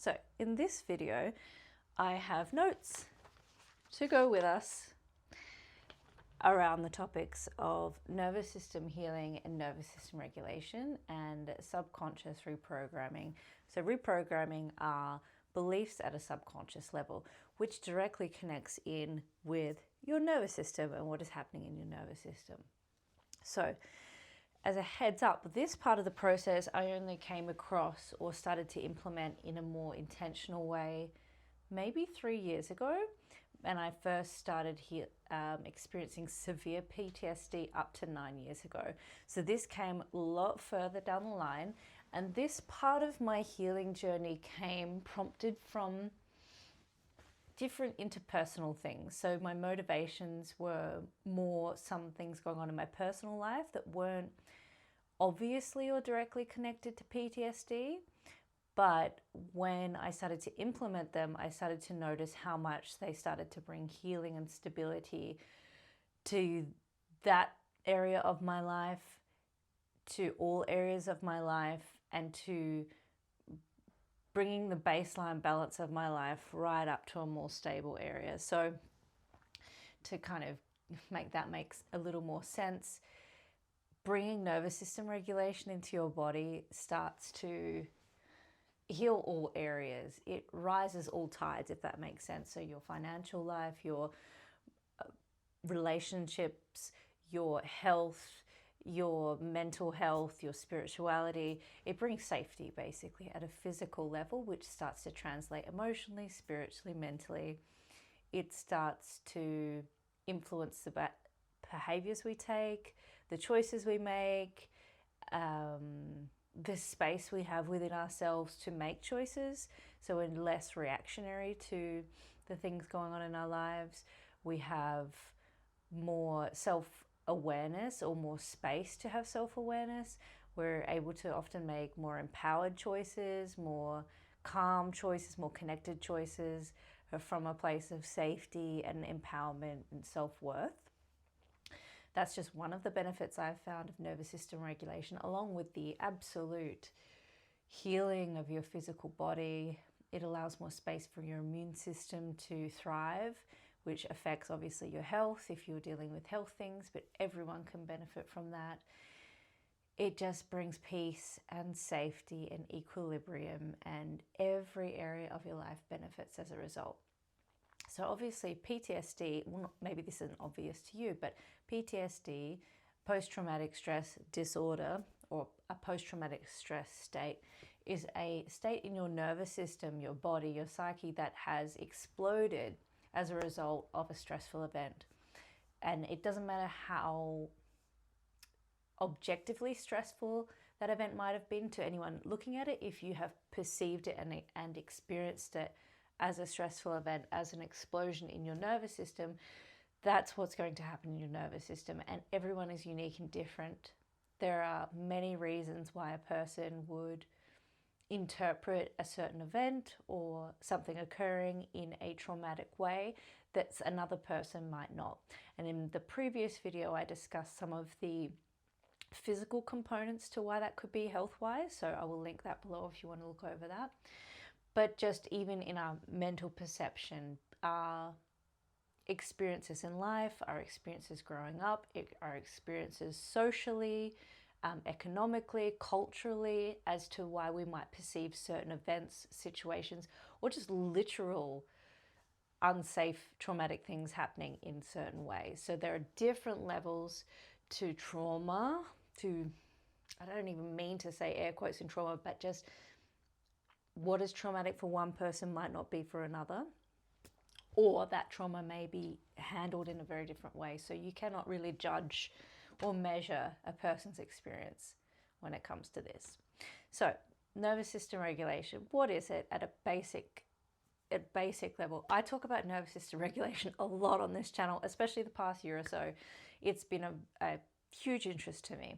So in this video, I have notes to go with us around the topics of nervous system healing and nervous system regulation and subconscious reprogramming. So reprogramming are beliefs at a subconscious level, which directly connects in with your nervous system and what is happening in your nervous system. So as a heads up, this part of the process I only came across or started to implement in a more intentional way maybe 3 years ago. And I first started experiencing severe PTSD up to 9 years ago. So this came a lot further down the line. And this part of my healing journey came prompted from different interpersonal things. So my motivations were more some things going on in my personal life that weren't obviously or directly connected to PTSD. But when I started to implement them, I started to notice how much they started to bring healing and stability to that area of my life, to all areas of my life, and to bringing the baseline balance of my life right up to a more stable area. So to kind of make that makes a little more sense, bringing nervous system regulation into your body starts to heal all areas. It rises all tides, if that makes sense. So your financial life, your relationships, your health, your mental health, your spirituality. It brings safety basically at a physical level, which starts to translate emotionally, spiritually, mentally. It starts to influence the behaviors we take, the choices we make, the space we have within ourselves to make choices. So we're less reactionary to the things going on in our lives. We have more self-awareness or more space to have self-awareness. We're able to often make more empowered choices, more calm choices, more connected choices from a place of safety and empowerment and self-worth. That's just one of the benefits I've found of nervous system regulation, along with the absolute healing of your physical body. It allows more space for your immune system to thrive, which affects obviously your health if you're dealing with health things, but everyone can benefit from that. It just brings peace and safety and equilibrium, and every area of your life benefits as a result. So obviously PTSD, well, maybe this isn't obvious to you, but PTSD, post-traumatic stress disorder, or a post-traumatic stress state, is a state in your nervous system, your body, your psyche that has exploded as a result of a stressful event. And it doesn't matter how objectively stressful that event might have been to anyone looking at it, if you have perceived it and experienced it as a stressful event, as an explosion in your nervous system, that's what's going to happen in your nervous system. And everyone is unique and different. There are many reasons why a person would interpret a certain event or something occurring in a traumatic way that another person might not. And in the previous video, I discussed some of the physical components to why that could be health-wise. So I will link that below if you want to look over that. But just even in our mental perception, our experiences in life, our experiences growing up, our experiences socially, economically, culturally, as to why we might perceive certain events, situations, or just literal unsafe, traumatic things happening in certain ways. So there are different levels to trauma, I don't even mean to say air quotes in trauma, but just what is traumatic for one person might not be for another, or that trauma may be handled in a very different way. So you cannot really judge or measure a person's experience when it comes to this. So nervous system regulation, what is it at basic level? I talk about nervous system regulation a lot on this channel, especially the past year or so. It's been a huge interest to me.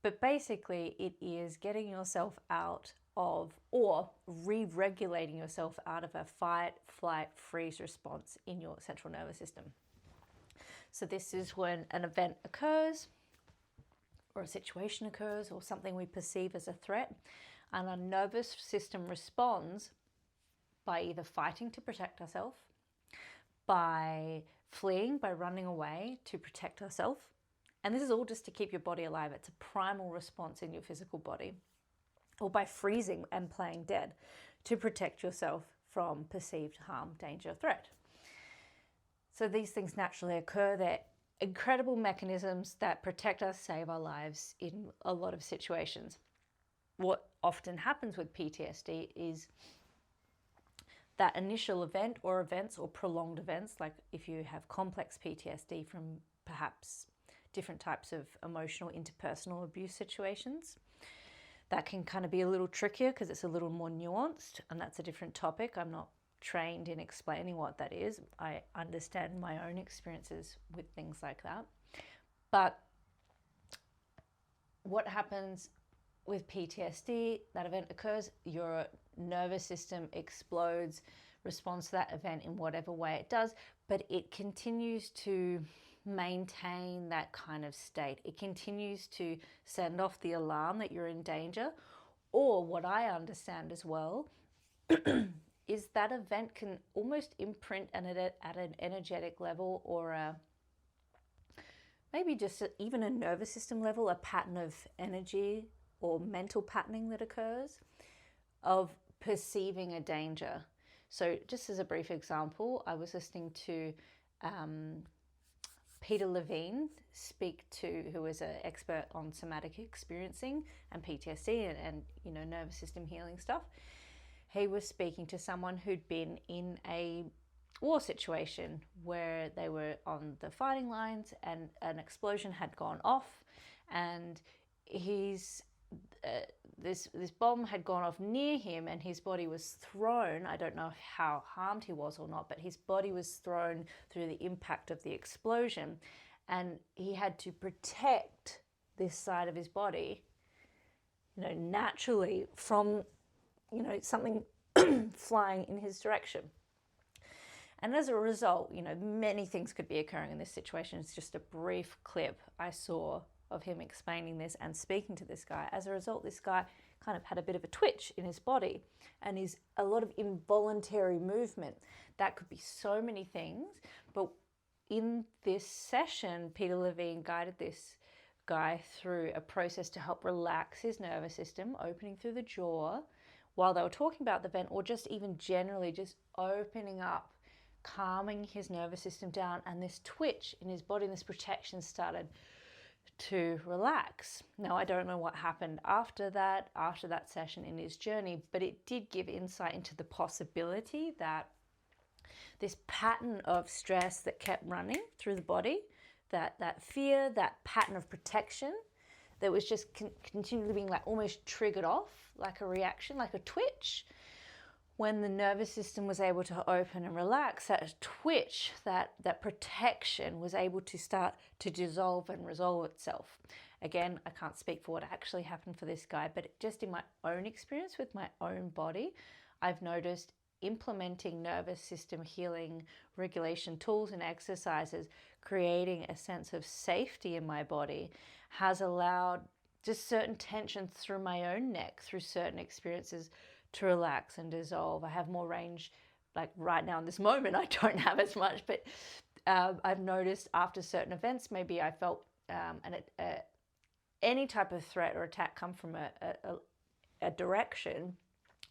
But basically it is getting yourself out of, or re-regulating yourself out of, a fight, flight, freeze response in your central nervous system. So this is when an event occurs, or a situation occurs, or something we perceive as a threat, and our nervous system responds by either fighting to protect ourselves, by fleeing, by running away to protect ourselves. And this is all just to keep your body alive. It's a primal response in your physical body. Or by freezing and playing dead to protect yourself from perceived harm, danger, threat. So these things naturally occur. They're incredible mechanisms that protect us, save our lives in a lot of situations. What often happens with PTSD is that initial event or events or prolonged events, like if you have complex PTSD from perhaps different types of emotional interpersonal abuse situations, that can kind of be a little trickier because it's a little more nuanced, and that's a different topic. I'm not trained in explaining what that is. I understand my own experiences with things like that. But what happens with PTSD, that event occurs, your nervous system explodes, responds to that event in whatever way it does, but it continues to maintain that kind of state. It continues to send off the alarm that you're in danger, or what I understand as well is that event can almost imprint at an energetic level, or maybe just even a nervous system level, a pattern of energy or mental patterning that occurs of perceiving a danger. So just as a brief example, I was listening to Peter Levine who is an expert on somatic experiencing and PTSD and nervous system healing stuff. He was speaking to someone who'd been in a war situation where they were on the fighting lines and an explosion had gone off, and this bomb had gone off near him and his body was thrown. I don't know how harmed he was or not, but his body was thrown through the impact of the explosion, and he had to protect this side of his body, naturally from, something flying in his direction. And as a result, many things could be occurring in this situation. It's just a brief clip I saw of him explaining this and speaking to this guy. As a result, this guy kind of had a bit of a twitch in his body and is a lot of involuntary movement. That could be so many things. But in this session, Peter Levine guided this guy through a process to help relax his nervous system, opening through the jaw while they were talking about the event, or just even generally just opening up, calming his nervous system down, and this twitch in his body and this protection started to relax. Now, I don't know what happened after that session in his journey, but it did give insight into the possibility that this pattern of stress that kept running through the body, that fear, that pattern of protection that was just continually being like almost triggered off, like a reaction, like a twitch. When the nervous system was able to open and relax, that twitch, that protection was able to start to dissolve and resolve itself. Again, I can't speak for what actually happened for this guy, but just in my own experience with my own body, I've noticed implementing nervous system healing regulation tools and exercises, creating a sense of safety in my body, has allowed just certain tensions through my own neck, through certain experiences, to relax and dissolve. I have more range, like right now in this moment, I don't have as much, but I've noticed after certain events, maybe I felt any type of threat or attack come from a direction,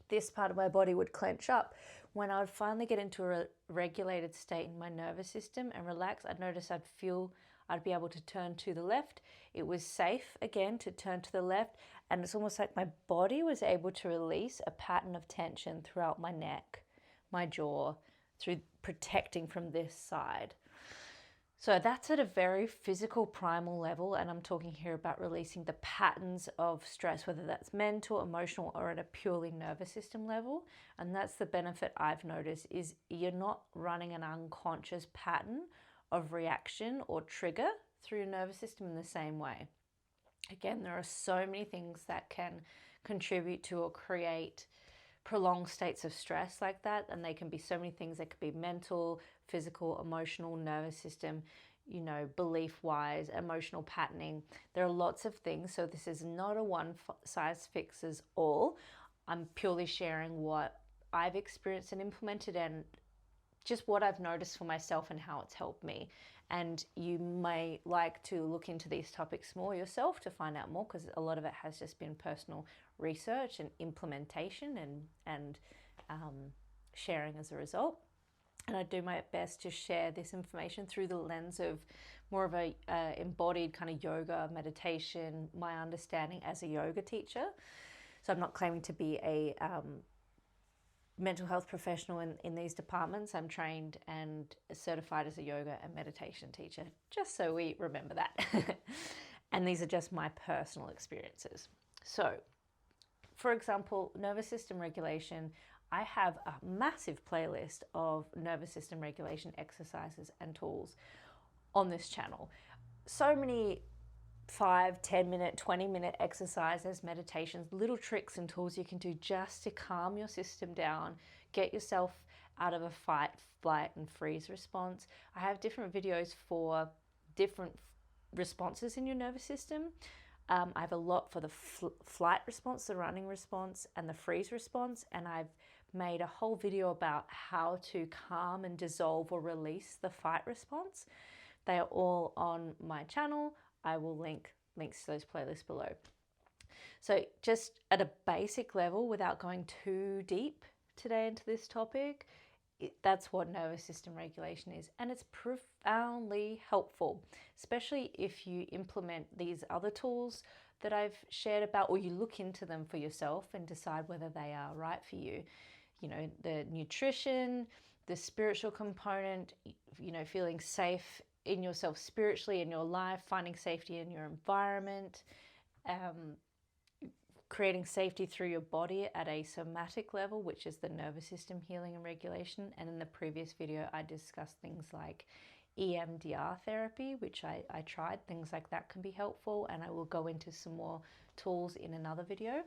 this part of my body would clench up. When I would finally get into a regulated state in my nervous system and relax, I'd notice I'd be able to turn to the left. It was safe again to turn to the left, and it's almost like my body was able to release a pattern of tension throughout my neck, my jaw, through protecting from this side. So that's at a very physical, primal level, and I'm talking here about releasing the patterns of stress, whether that's mental, emotional, or at a purely nervous system level. And that's the benefit I've noticed, is you're not running an unconscious pattern of reaction or trigger through your nervous system in the same way. Again, there are so many things that can contribute to or create prolonged states of stress like that, and they can be so many things. They could be mental, physical, emotional, nervous system, belief wise, emotional patterning. There are lots of things, so this is not a one size fixes all. I'm purely sharing what I've experienced and implemented, and just what I've noticed for myself and how it's helped me. And you may like to look into these topics more yourself to find out more, because a lot of it has just been personal research and implementation and sharing as a result. And I do my best to share this information through the lens of more of a embodied kind of yoga, meditation, my understanding as a yoga teacher. So I'm not claiming to be a mental health professional in these departments. I'm trained and certified as a yoga and meditation teacher, just so we remember that. And these are just my personal experiences. So, for example, nervous system regulation, I have a massive playlist of nervous system regulation exercises and tools on this channel. So many 5, 10 minute, 20-minute exercises, meditations, little tricks and tools you can do just to calm your system down, get yourself out of a fight, flight, and freeze response. I have different videos for different responses in your nervous system. I have a lot for the flight response, the running response, and the freeze response, and I've made a whole video about how to calm and dissolve or release the fight response. They are all on my channel. I will link links to those playlists below. So just at a basic level, without going too deep today into this topic, that's what nervous system regulation is. And it's profoundly helpful, especially if you implement these other tools that I've shared about, or you look into them for yourself and decide whether they are right for you. You know, the nutrition, the spiritual component, you know, feeling safe in yourself spiritually, in your life, finding safety in your environment, creating safety through your body at a somatic level, which is the nervous system healing and regulation. And in the previous video, I discussed things like EMDR therapy, which I tried. Things like that can be helpful, and I will go into some more tools in another video.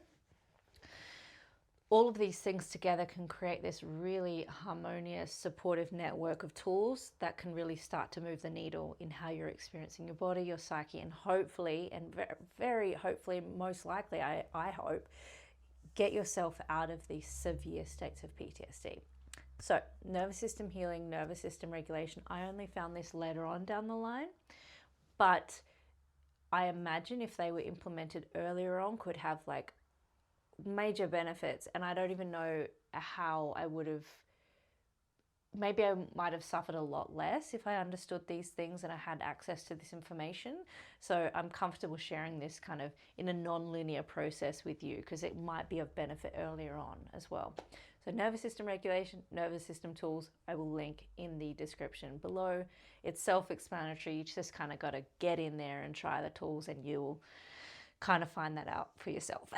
All of these things together can create this really harmonious, supportive network of tools that can really start to move the needle in how you're experiencing your body, your psyche, and hopefully, and very hopefully, most likely, I hope, get yourself out of these severe states of PTSD. So, nervous system healing, nervous system regulation, I only found this later on down the line, but I imagine if they were implemented earlier on could have like major benefits. And I don't even know how I would have, maybe I might have suffered a lot less if I understood these things and I had access to this information. So I'm comfortable sharing this kind of in a non-linear process with you, because it might be of benefit earlier on as well. So nervous system regulation, nervous system tools, I will link in the description below. It's self-explanatory. You just kind of got to get in there and try the tools, and you will kind of find that out for yourself.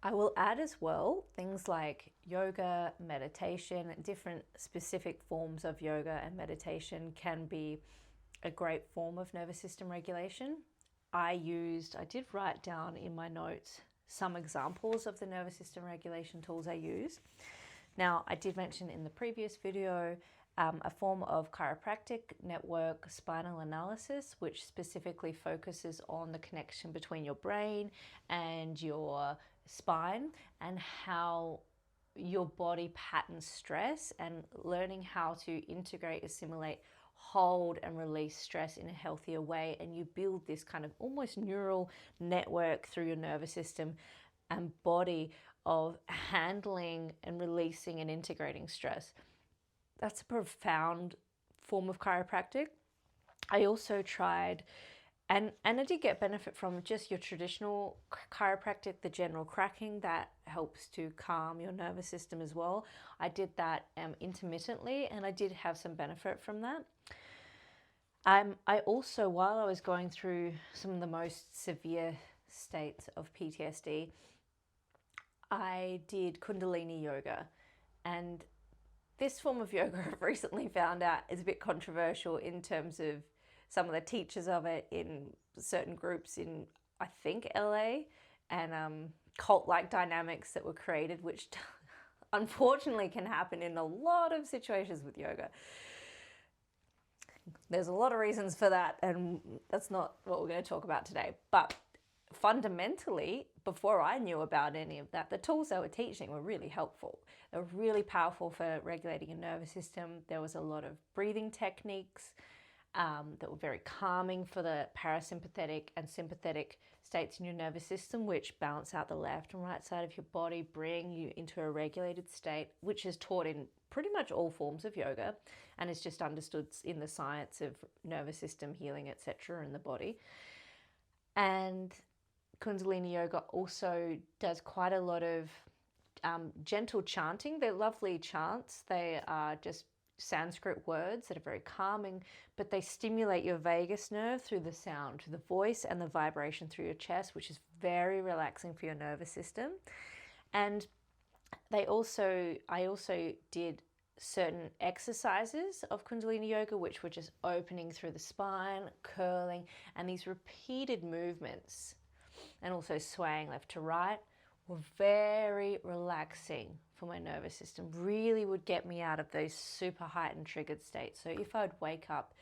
I will add as well things like yoga, meditation, different specific forms of yoga and meditation can be a great form of nervous system regulation. I did write down in my notes some examples of the nervous system regulation tools I use. Now, I did mention in the previous video a form of chiropractic network spinal analysis, which specifically focuses on the connection between your brain and your spine and how your body patterns stress, and learning how to integrate, assimilate, hold and release stress in a healthier way. And you build this kind of almost neural network through your nervous system and body of handling and releasing and integrating stress. That's a profound form of chiropractic. I also tried, and I did get benefit from just your traditional chiropractic, the general cracking that helps to calm your nervous system as well. I did that intermittently, and I did have some benefit from that. I also, while I was going through some of the most severe states of PTSD, I did Kundalini yoga. And this form of yoga, I've recently found out, is a bit controversial in terms of some of the teachers of it in certain groups in, I think, LA, and cult-like dynamics that were created, which unfortunately can happen in a lot of situations with yoga. There's a lot of reasons for that, and that's not what we're going to talk about today. But fundamentally, before I knew about any of that, the tools they were teaching were really helpful. They were really powerful for regulating your nervous system. There was a lot of breathing techniques that were very calming for the parasympathetic and sympathetic states in your nervous system, which balance out the left and right side of your body, bring you into a regulated state, which is taught in pretty much all forms of yoga and is just understood in the science of nervous system healing, etc., in the body. And Kundalini yoga also does quite a lot of gentle chanting. They're lovely chants. They are just Sanskrit words that are very calming, but they stimulate your vagus nerve through the sound, through the voice and the vibration through your chest, which is very relaxing for your nervous system. And I also did certain exercises of Kundalini yoga, which were just opening through the spine, curling, and these repeated movements, and also swaying left to right, were very relaxing for my nervous system. Really would get me out of those super heightened triggered states. So if I'd wake up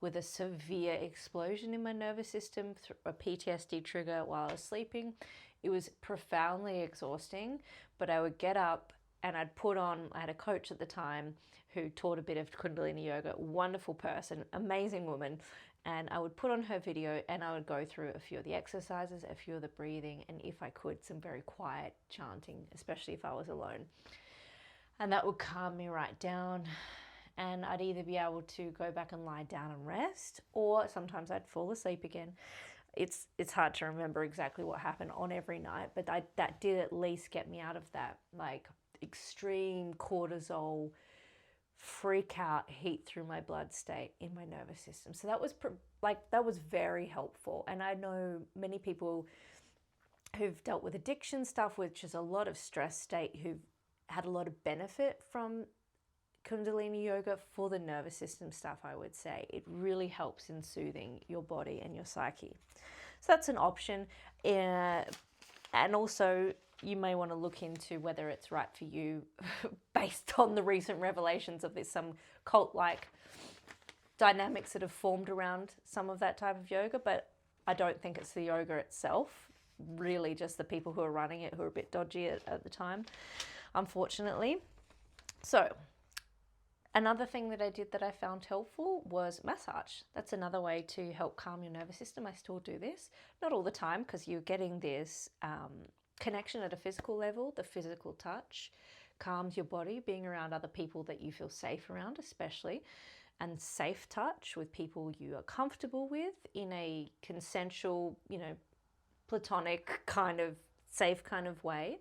with a severe explosion in my nervous system, a PTSD trigger while I was sleeping, it was profoundly exhausting, but I would get up and I'd put on, I had a coach at the time who taught a bit of Kundalini yoga, wonderful person, amazing woman, and I would put on her video and I would go through a few of the exercises, a few of the breathing, and if I could, some very quiet chanting, especially if I was alone. And that would calm me right down, and I'd either be able to go back and lie down and rest, or sometimes I'd fall asleep again. It's hard to remember exactly what happened on every night, but that did at least get me out of that like extreme cortisol freak out, heat through my blood state in my nervous system. So that was very helpful. And I know many people who've dealt with addiction stuff, which is a lot of stress state, who've had a lot of benefit from Kundalini yoga for the nervous system stuff. I would say it really helps in soothing your body and your psyche. So that's an option. And also you may want to look into whether it's right for you based on the recent revelations of this, some cult-like dynamics that have formed around some of that type of yoga. But I don't think it's the yoga itself, really just the people who are running it who are a bit dodgy at the time, unfortunately. So another thing that I did that I found helpful was massage. That's another way to help calm your nervous system. I still do this, not all the time, because you're getting this connection at a physical level. The physical touch calms your body, being around other people that you feel safe around, especially, and safe touch with people you are comfortable with in a consensual, platonic kind of safe kind of way.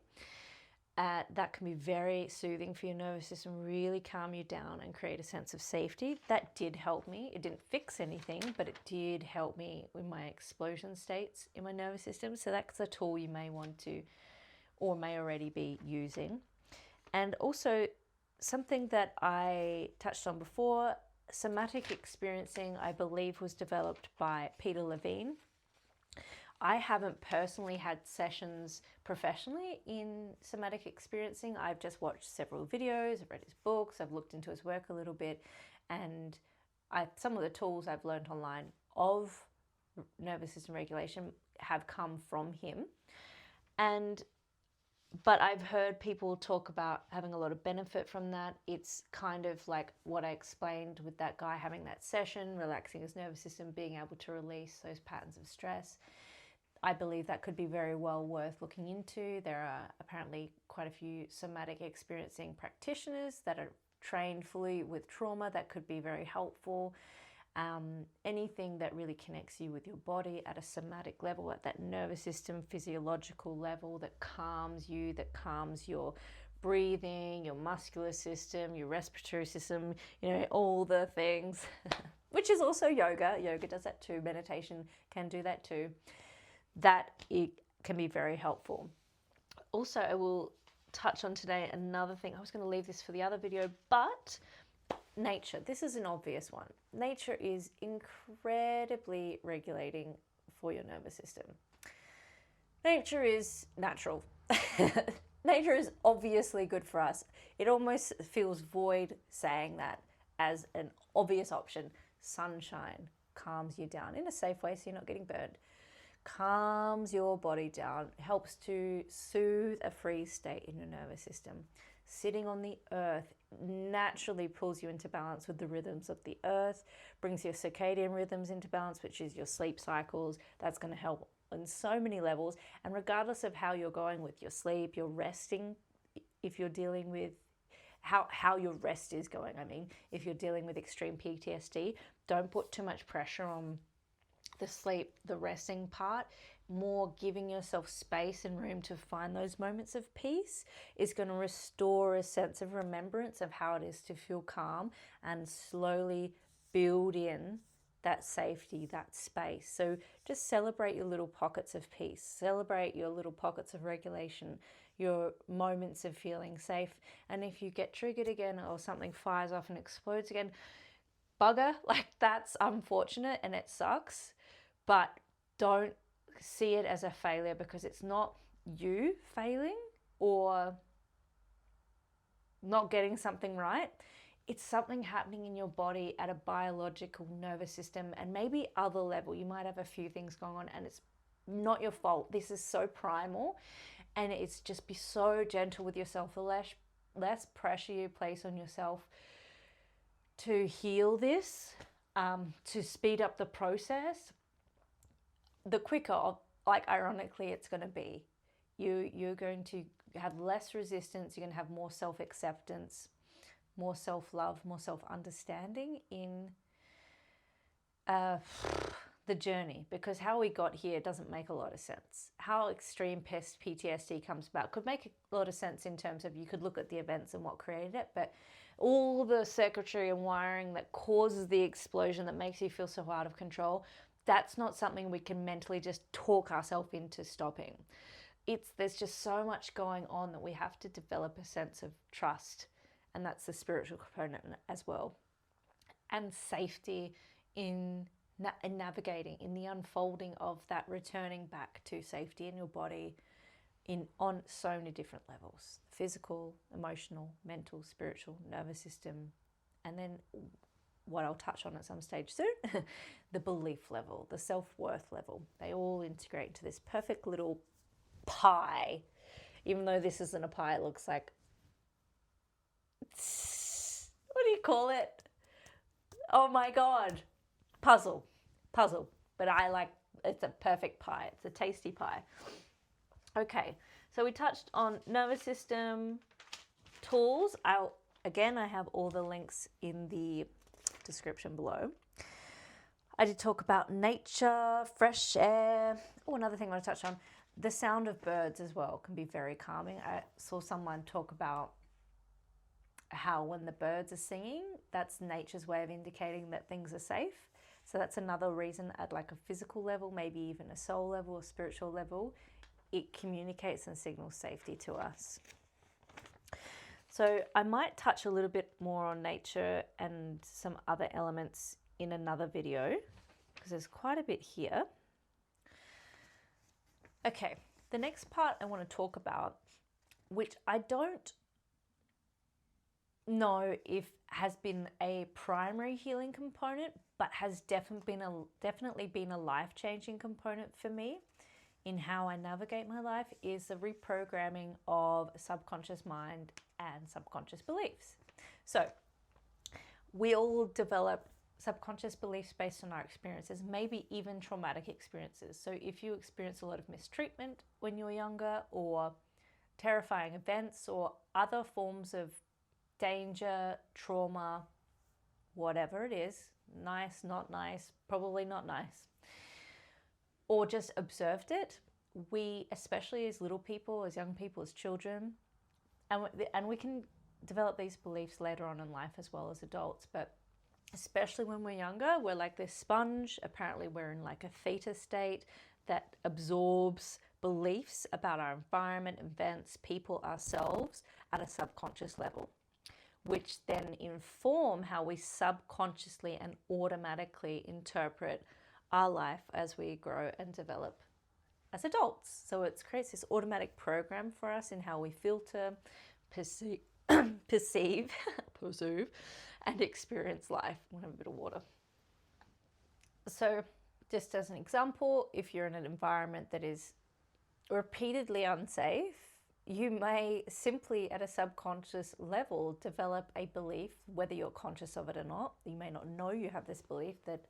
That can be very soothing for your nervous system, really calm you down and create a sense of safety. That did help me. It didn't fix anything, but it did help me with my explosion states in my nervous system. So that's a tool you may want to, or may already be using. And also something that I touched on before, somatic experiencing, I believe was developed by Peter Levine. I haven't personally had sessions professionally in somatic experiencing. I've just watched several videos, I've read his books, I've looked into his work a little bit, and some of the tools I've learned online of nervous system regulation have come from him. But I've heard people talk about having a lot of benefit from that. It's kind of like what I explained with that guy having that session, relaxing his nervous system, being able to release those patterns of stress. I believe that could be very well worth looking into. There are apparently quite a few somatic experiencing practitioners that are trained fully with trauma that could be very helpful. Anything that really connects you with your body at a somatic level, at that nervous system, physiological level, that calms you, that calms your breathing, your muscular system, your respiratory system, all the things, which is also yoga. Yoga does that too. Meditation can do that too. That it can be very helpful. Also, I will touch on today another thing. I was going to leave this for the other video, but nature. This is an obvious one. Nature is incredibly regulating for your nervous system. Nature is natural. Nature is obviously good for us. It almost feels void saying that as an obvious option. Sunshine calms you down in a safe way so you're not getting burned. calms your body down, helps to soothe a freeze state in your nervous system. Sitting on the earth naturally pulls you into balance with the rhythms of the earth, brings your circadian rhythms into balance, which is your sleep cycles. That's going to help on so many levels. And regardless of how you're going with your sleep, your resting, if you're dealing with how your rest is going, I mean, if you're dealing with extreme PTSD, don't put too much pressure on the sleep, the resting part. More giving yourself space and room to find those moments of peace is going to restore a sense of remembrance of how it is to feel calm and slowly build in that safety, that space. So just celebrate your little pockets of peace, celebrate your little pockets of regulation, your moments of feeling safe. And if you get triggered again or something fires off and explodes again, bugger, like that's unfortunate and it sucks, but don't see it as a failure, because it's not you failing or not getting something right. It's something happening in your body at a biological nervous system and maybe other level. You might have a few things going on and it's not your fault. This is so primal, and it's just be so gentle with yourself. The less pressure you place on yourself to heal this, to speed up the process, the quicker, like ironically, it's going to be. You're going to have less resistance. You're going to have more self-acceptance, more self-love, more self-understanding in the journey, because how we got here doesn't make a lot of sense. How extreme PTSD comes about could make a lot of sense in terms of you could look at the events and what created it, but all the circuitry and wiring that causes the explosion that makes you feel so out of control, that's not something we can mentally just talk ourselves into stopping. There's just so much going on that we have to develop a sense of trust, and that's the spiritual component as well, and safety in navigating, in the unfolding of that returning back to safety in your body on so many different levels: physical, emotional, mental, spiritual, nervous system, and then what I'll touch on at some stage soon, the belief level, the self-worth level. They all integrate into this perfect little pie. Even though this isn't a pie, it looks like, what do you call it? Oh my God. Puzzle. But it's a perfect pie. It's a tasty pie. Okay, so we touched on nervous system tools. I have all the links in the description below. I did talk about nature, fresh air. Oh, another thing I want to touch on, the sound of birds as well can be very calming. I saw someone talk about how when the birds are singing, that's nature's way of indicating that things are safe. So that's another reason at like a physical level, maybe even a soul level or spiritual level, it communicates and signals safety to us. So I might touch a little bit more on nature and some other elements in another video, because there's quite a bit here. Okay, the next part I want to talk about, which I don't know if has been a primary healing component, but has definitely been a life-changing component for me in how I navigate my life, is the reprogramming of subconscious mind and subconscious beliefs. So we all develop subconscious beliefs based on our experiences, maybe even traumatic experiences. So if you experience a lot of mistreatment when you're younger, or terrifying events, or other forms of danger, trauma, whatever it is, nice, not nice, probably not nice, or just observed it, we, especially as little people, as young people, as children, and we can develop these beliefs later on in life as well as adults, but especially when we're younger, we're like this sponge. Apparently we're in like a theta state that absorbs beliefs about our environment, events, people, ourselves at a subconscious level, which then inform how we subconsciously and automatically interpret our life as we grow and develop as adults. So it creates this automatic program for us in how we filter, perceive, and experience life. I'm gonna have a bit of water. So Just as an example, if you're in an environment that is repeatedly unsafe, you may simply at a subconscious level develop a belief, whether you're conscious of it or not. You may not know you have this belief that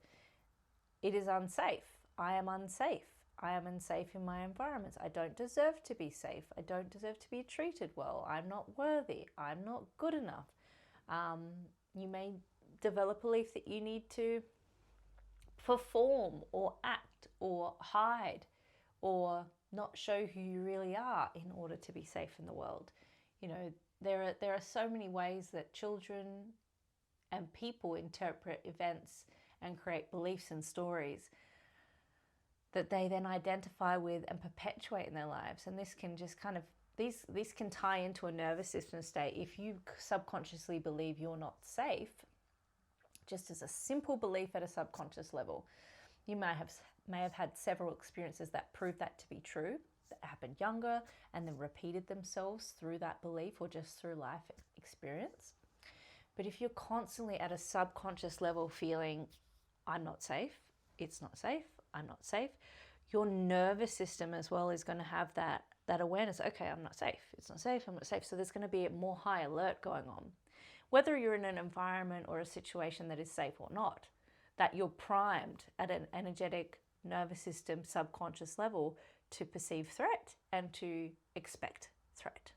it is unsafe. I am unsafe. I am unsafe in my environments. I don't deserve to be safe. I don't deserve to be treated well. I'm not worthy. I'm not good enough. You may develop a belief that you need to perform or act or hide or not show who you really are in order to be safe in the world. You know, there are so many ways that children and people interpret events and create beliefs and stories that they then identify with and perpetuate in their lives. And this can just kind of, these can tie into a nervous system state. If you subconsciously believe you're not safe, just as a simple belief at a subconscious level, you may have had several experiences that prove that to be true, that happened younger and then repeated themselves through that belief or just through life experience. But if you're constantly at a subconscious level feeling, I'm not safe, it's not safe, I'm not safe, your nervous system as well is going to have that awareness. Okay, I'm not safe, it's not safe, I'm not safe. So there's going to be a more high alert going on. Whether you're in an environment or a situation that is safe or not, that you're primed at an energetic nervous system subconscious level to perceive threat and to expect threat.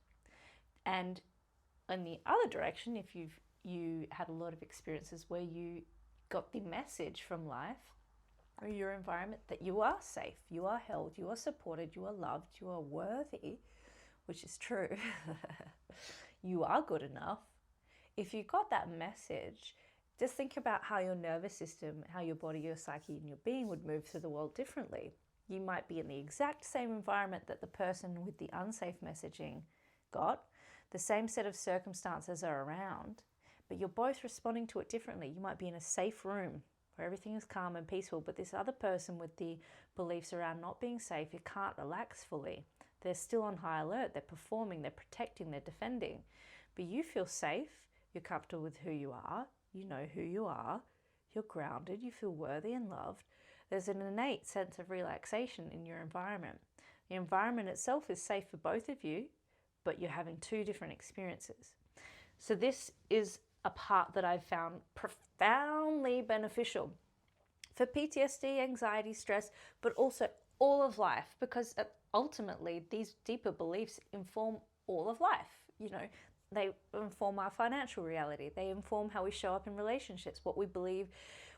And in the other direction, if you had a lot of experiences where you got the message from life or your environment that you are safe, you are held, you are supported, you are loved, you are worthy, which is true, you are good enough. If you got that message, just think about how your nervous system, how your body, your psyche, and your being would move through the world differently. You might be in the exact same environment that the person with the unsafe messaging got. The same set of circumstances are around, but you're both responding to it differently. You might be in a safe room where everything is calm and peaceful, but this other person with the beliefs around not being safe, you can't relax fully. They're still on high alert. They're performing, they're protecting, they're defending. But you feel safe. You're comfortable with who you are. You know who you are. You're grounded. You feel worthy and loved. There's an innate sense of relaxation in your environment. The environment itself is safe for both of you, but you're having two different experiences. So this is a part that I've found profoundly beneficial for PTSD, anxiety, stress, but also all of life, because ultimately these deeper beliefs inform all of life. You know, they inform our financial reality. They inform how we show up in relationships, what we believe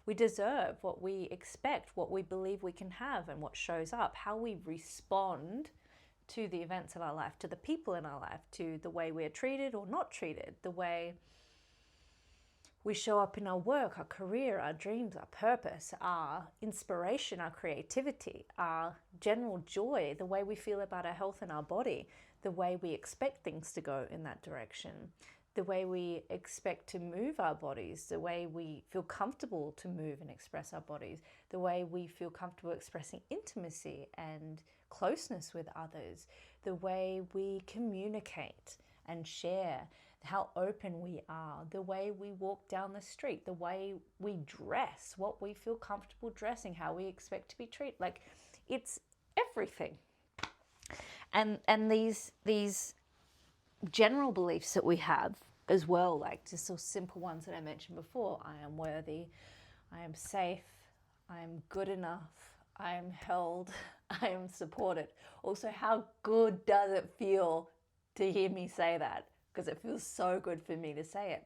we deserve, what we expect, what we believe we can have, and what shows up, how we respond to the events of our life, to the people in our life, to the way we're treated or not treated, the way we show up in our work, our career, our dreams, our purpose, our inspiration, our creativity, our general joy, the way we feel about our health and our body, the way we expect things to go in that direction, the way we expect to move our bodies, the way we feel comfortable to move and express our bodies, the way we feel comfortable expressing intimacy and closeness with others, the way we communicate and share, how open we are, the way we walk down the street, the way we dress, what we feel comfortable dressing, how we expect to be treated. Like, it's everything. And these general beliefs that we have as well, like just those simple ones that I mentioned before: I am worthy, I am safe, I am good enough, I am held, I am supported. Also, how good does it feel to hear me say that? Because it feels so good for me to say it.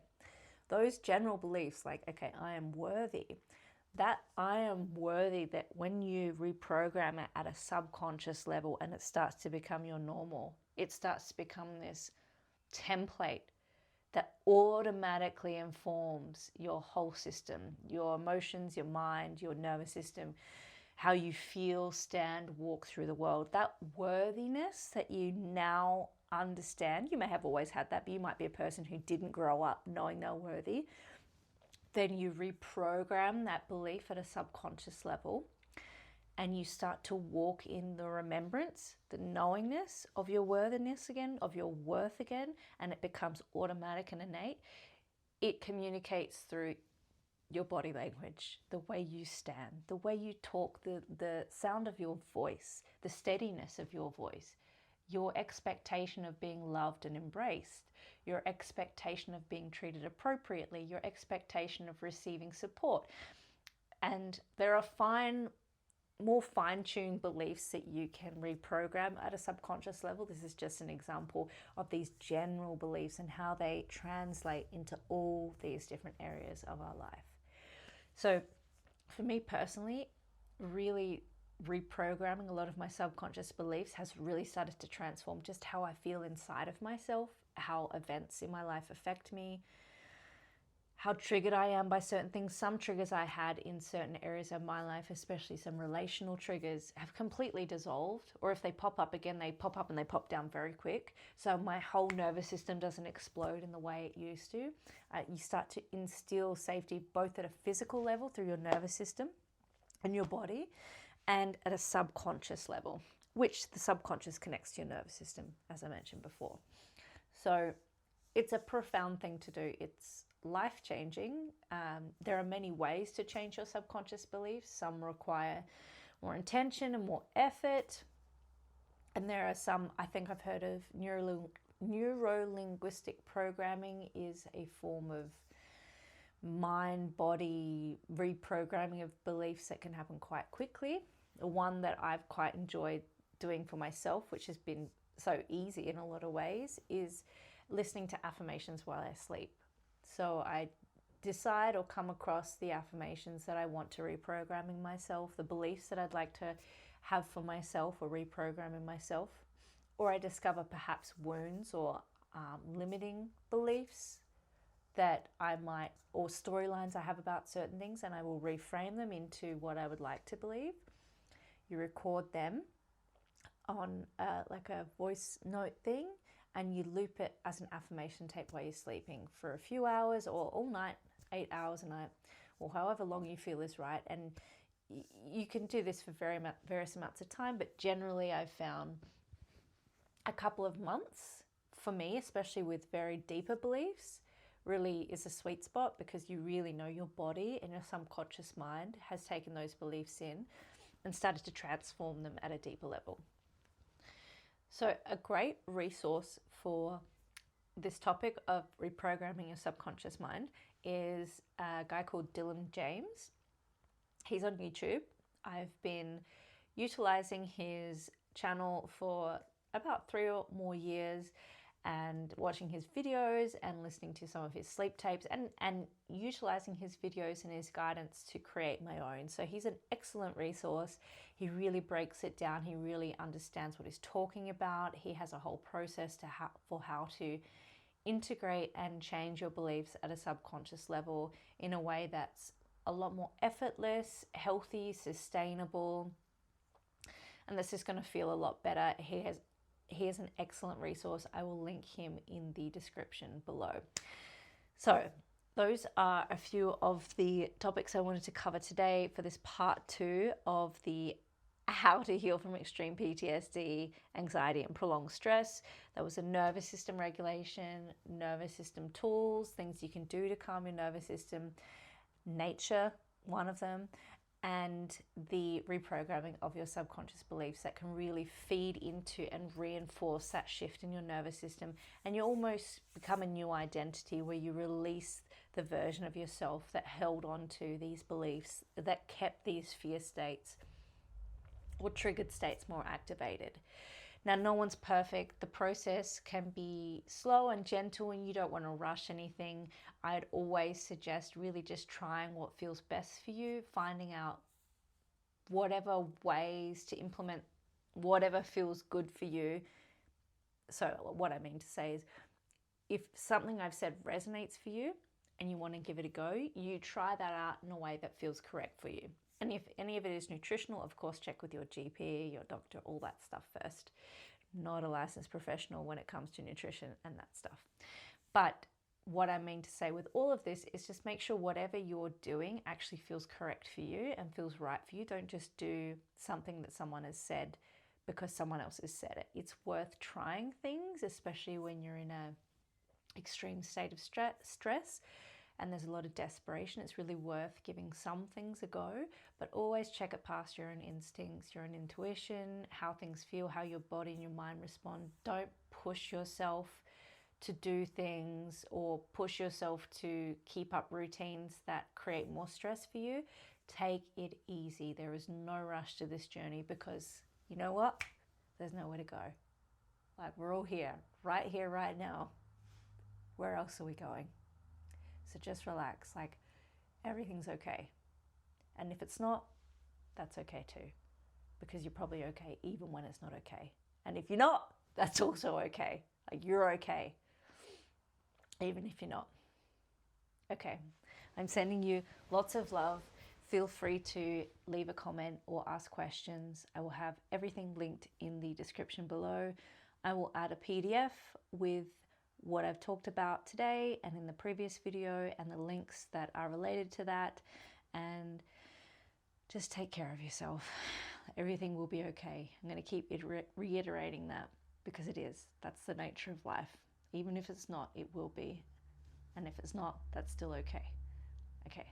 Those general beliefs, like, okay, I am worthy, that I am worthy, that when you reprogram it at a subconscious level and it starts to become your normal, it starts to become this template that automatically informs your whole system, your emotions, your mind, your nervous system, how you feel, stand, walk through the world. That worthiness that you now understand, you may have always had that, but you might be a person who didn't grow up knowing they're worthy. Then you reprogram that belief at a subconscious level and you start to walk in the remembrance, the knowingness of your worthiness again, of your worth again, and it becomes automatic and innate. It communicates through your body language, the way you stand, the way you talk, the sound of your voice, the steadiness of your voice, your expectation of being loved and embraced, your expectation of being treated appropriately, your expectation of receiving support. And there are more fine-tuned beliefs that you can reprogram at a subconscious level. This is just an example of these general beliefs and how they translate into all these different areas of our life. So for me personally, really reprogramming a lot of my subconscious beliefs has really started to transform just how I feel inside of myself, how events in my life affect me, how triggered I am by certain things. Some triggers I had in certain areas of my life, especially some relational triggers, have completely dissolved. Or if they pop up again, they pop up and they pop down very quick. So my whole nervous system doesn't explode in the way it used to. You start to instill safety both at a physical level through your nervous system and your body, and at a subconscious level, which the subconscious connects to your nervous system, as I mentioned before. So it's a profound thing to do. It's life-changing. There are many ways to change your subconscious beliefs. Some require more intention and more effort. And there are some, I think I've heard of neuro-linguistic programming is a form of mind-body reprogramming of beliefs that can happen quite quickly. The one that I've quite enjoyed doing for myself, which has been so easy in a lot of ways, is listening to affirmations while I sleep. So I decide or come across the affirmations that I want to reprogram in myself, the beliefs that I'd like to have for myself or reprogram in myself, or I discover perhaps wounds or limiting beliefs that I might, or storylines I have about certain things, and I will reframe them into what I would like to believe. You record them on like a voice note thing, and you loop it as an affirmation tape while you're sleeping for a few hours or all night, 8 hours a night, or however long you feel is right. And you can do this for various amounts of time, but generally I've found a couple of months for me, especially with very deeper beliefs, really is a sweet spot, because you really know your body and your subconscious mind has taken those beliefs in and started to transform them at a deeper level. So a great resource for this topic of reprogramming your subconscious mind is a guy called Dylan James. He's on YouTube. I've been utilizing his channel for about 3 or more years, and watching his videos and listening to some of his sleep tapes, and utilizing his videos and his guidance to create my own. So he's an excellent resource. He really breaks it down. He really understands what he's talking about. He has a whole process for how to integrate and change your beliefs at a subconscious level in a way that's a lot more effortless, healthy, sustainable, and that's just going to feel a lot better. He is an excellent resource. I will link him in the description below. So those are a few of the topics I wanted to cover today for this part 2 of the how to heal from extreme PTSD, anxiety, and prolonged stress. There was a nervous system regulation, nervous system tools, things you can do to calm your nervous system, nature, one of them, and the reprogramming of your subconscious beliefs that can really feed into and reinforce that shift in your nervous system. And you almost become a new identity where you release the version of yourself that held on to these beliefs, that kept these fear states or triggered states more activated. Now, no one's perfect. The process can be slow and gentle, and you don't want to rush anything. I'd always suggest really just trying what feels best for you, finding out whatever ways to implement whatever feels good for you. So what I mean to say is, if something I've said resonates for you and you want to give it a go, you try that out in a way that feels correct for you. And if any of it is nutritional, of course, check with your GP, your doctor, all that stuff first. Not a licensed professional when it comes to nutrition and that stuff. But what I mean to say with all of this is just make sure whatever you're doing actually feels correct for you and feels right for you. Don't just do something that someone has said because someone else has said it. It's worth trying things, especially when you're in an extreme state of stress. and there's a lot of desperation, it's really worth giving some things a go, but always check it past your own instincts, your own intuition, how things feel, how your body and your mind respond. Don't push yourself to do things or push yourself to keep up routines that create more stress for you. Take it easy. There is no rush to this journey, because you know what? There's nowhere to go. Like, we're all here, right now. Where else are we going? So just relax. Like, everything's okay. And if it's not, that's okay too, because you're probably okay even when it's not okay. And if you're not, that's also okay. Like, you're okay, even if you're not. Okay, I'm sending you lots of love. Feel free to leave a comment or ask questions. I will have everything linked in the description below. I will add a PDF with what I've talked about today and in the previous video, and the links that are related to that. And just take care of yourself. Everything will be okay. I'm going to keep reiterating that, because it is. That's the nature of life. Even if it's not, it will be. And if it's not, that's still okay. Okay,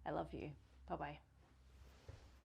I love you. Bye-bye.